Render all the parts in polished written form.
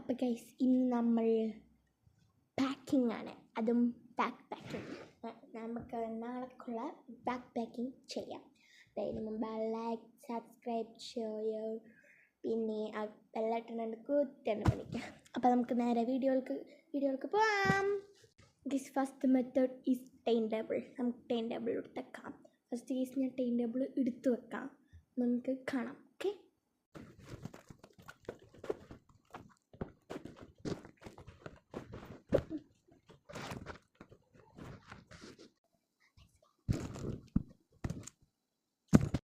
അപ്പോൾ ഗൈസ് ഇന്ന് നമ്മൾ പാക്കിംഗ് ആണ്, അതും പാക്കിംഗ്. നമുക്ക് നാളേക്കുള്ള പാക്കിംഗ് ചെയ്യാം. അതിന് മുമ്പ് ലൈക്ക്, സബ്സ്ക്രൈബ്, ഷെയർ, പിന്നെ ബെല്ലൈക്കൺ കുത്തനെ വിളിക്കാം. അപ്പോൾ നമുക്ക് നേരെ വീഡിയോകൾക്ക് പോകാം. This first method is time table. നമുക്ക് ടൈം ടേബിൾ എടുത്ത് വെക്കാം. ഫസ്റ്റ് കേസ് ഞാൻ ടൈം ടേബിൾ എടുത്ത് വെക്കാം, നമുക്ക് കാണാം. ഓക്കെ,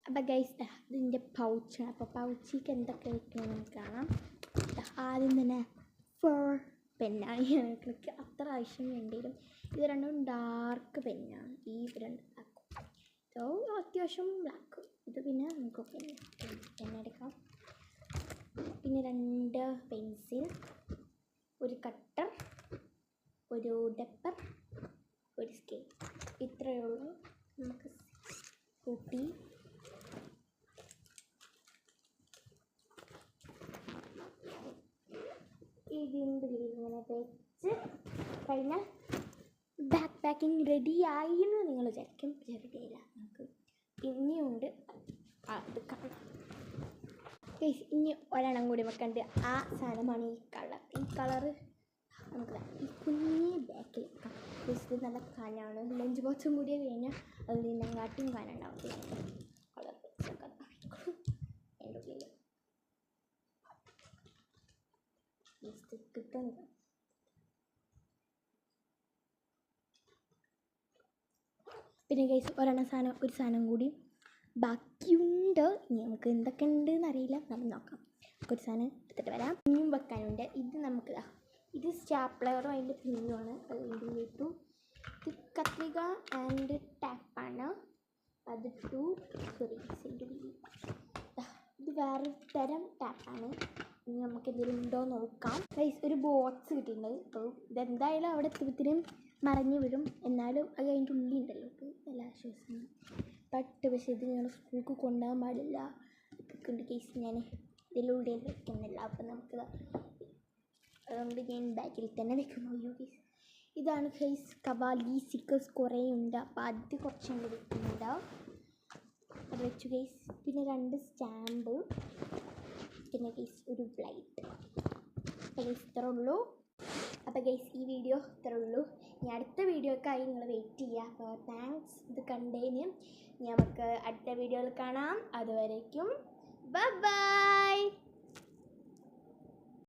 അപ്പോൾ ഗൈസ് ഇതിൻ്റെ പൗച്ചാണ്. അപ്പോൾ പൗച്ചിക്ക് എന്തൊക്കെ വയ്ക്കണമെന്ന് കാണാം. ആദ്യം തന്നെ 4 പെന്നാണ്. ഞങ്ങൾക്ക് അത്ര ആവശ്യം വേണ്ടി വരും. ഇത് രണ്ടും ഡാർക്ക് പെന്നാണ്, ഈ രണ്ട് ബ്ലാക്കും. സോ അത്യാവശ്യം ബ്ലാക്ക്. ഇത് പിന്നെ നമുക്ക് പെന്നെടുക്കാം. പിന്നെ 2 പെൻസിൽ, ഒരു കട്ടർ, ഒരു ഡെപ്പർ, ഒരു സ്കെയിൽ. ഇത്രയേ ഉള്ളൂ. നമുക്ക് കൂട്ടി ഇതിൻ്റെ ഇങ്ങനെ വെച്ച് കഴിഞ്ഞാൽ പാക്കിംഗ് റെഡിയായി എന്ന് നിങ്ങൾ വിചാരിക്കും. റെഡിയായില്ല, നമുക്ക് ഇനിയുണ്ട്. അത് കാണാം. ഇനി ഒരെണ്ണം കൂടി വെക്കേണ്ട ആ സാധനമാണ് ഈ കളറ്. നമുക്ക് ഈ കുഞ്ഞി ബാക്കിൽ വെക്കാം. ഇത് നല്ല കനാണ്. ലഞ്ച് ബോക്സും കൂടി കഴിഞ്ഞാൽ അതിൽ നിന്നെങ്കാട്ടും കനുണ്ടാവും. കളർ എൻ്റെ ഉള്ളിൽ കിട്ടുന്നത്. പിന്നെ ഗൈസ് ഒരു സാധനം കൂടി ബാക്കിയുണ്ട്. ഇനി നമുക്ക് എന്തൊക്കെ ഉണ്ടെന്ന് അറിയില്ല, നമുക്ക് നോക്കാം. ഒരു സാധനം എടുത്തിട്ട് വരാം. ഇനിയും വെക്കാനുണ്ട്. ഇത് നമുക്ക് ഇത് സ്റ്റാപ്ലറും അതിൻ്റെ പിന്നുമാണ്. അതിൻ്റെ ഇട്ടു. ഇത് കത്രിക ആൻഡ് ടാപ്പാണ്. അത് ഇട്ടു. ഇത് വേറൊരു തരം ടാപ്പാണ്. ഇനി നമുക്ക് എന്തെങ്കിലും ഉണ്ടോ നോക്കാം. ഗൈസ് ഒരു ബോക്സ് കിട്ടിയിട്ടുണ്ട്. അപ്പോൾ ഇതെന്തായാലും അവിടെ ഇത്തിരിയും മറിഞ്ഞ് വിടും. എന്നാലും അത് അതിൻ്റെ ഉള്ളിൽ ഉണ്ടല്ലോ, അപ്പോൾ നല്ല ആശ്വാസമാണ്. പക്ഷേ ഇത് ഞങ്ങൾ സ്കൂൾക്ക് കൊണ്ടുപോകാൻ പാടില്ല. ഇതൊക്കെ ഉണ്ട് കേസ്. ഞാൻ ഇതിലൂടെ വെക്കുന്നില്ല. അപ്പോൾ നമുക്ക് അതുകൊണ്ട് ഞാൻ ബാക്കിൽ തന്നെ വെക്കുന്നു. അയ്യോ കേസ്, ഇതാണ് കേസ് കവാലി സ്റ്റിക്കേഴ്സ് കുറേ ഉണ്ട്. അപ്പോൾ അത് കുറച്ചും കൂടി വെക്കുന്നുണ്ട്. അത് വെച്ചു കേസ്. പിന്നെ 2 സ്റ്റാമ്പ്, പിന്നെ ഗൈസ് ഒരു ലൈറ്റ്. അപ്പോൾ ഗൈസ് ഇത്രേ ഉള്ളൂ. അപ്പോൾ ഗൈസ് ഈ വീഡിയോ ഇത്രേ ഉള്ളൂ. ഇനി അടുത്ത വീഡിയോക്കായി നിങ്ങൾ വെയിറ്റ് ചെയ്യുക. അപ്പോൾ താങ്ക്സ് ഇത് കണ്ടതിന്. നമുക്ക് അടുത്ത വീഡിയോയിൽ കാണാം. അതുവരേക്കും ബൈ.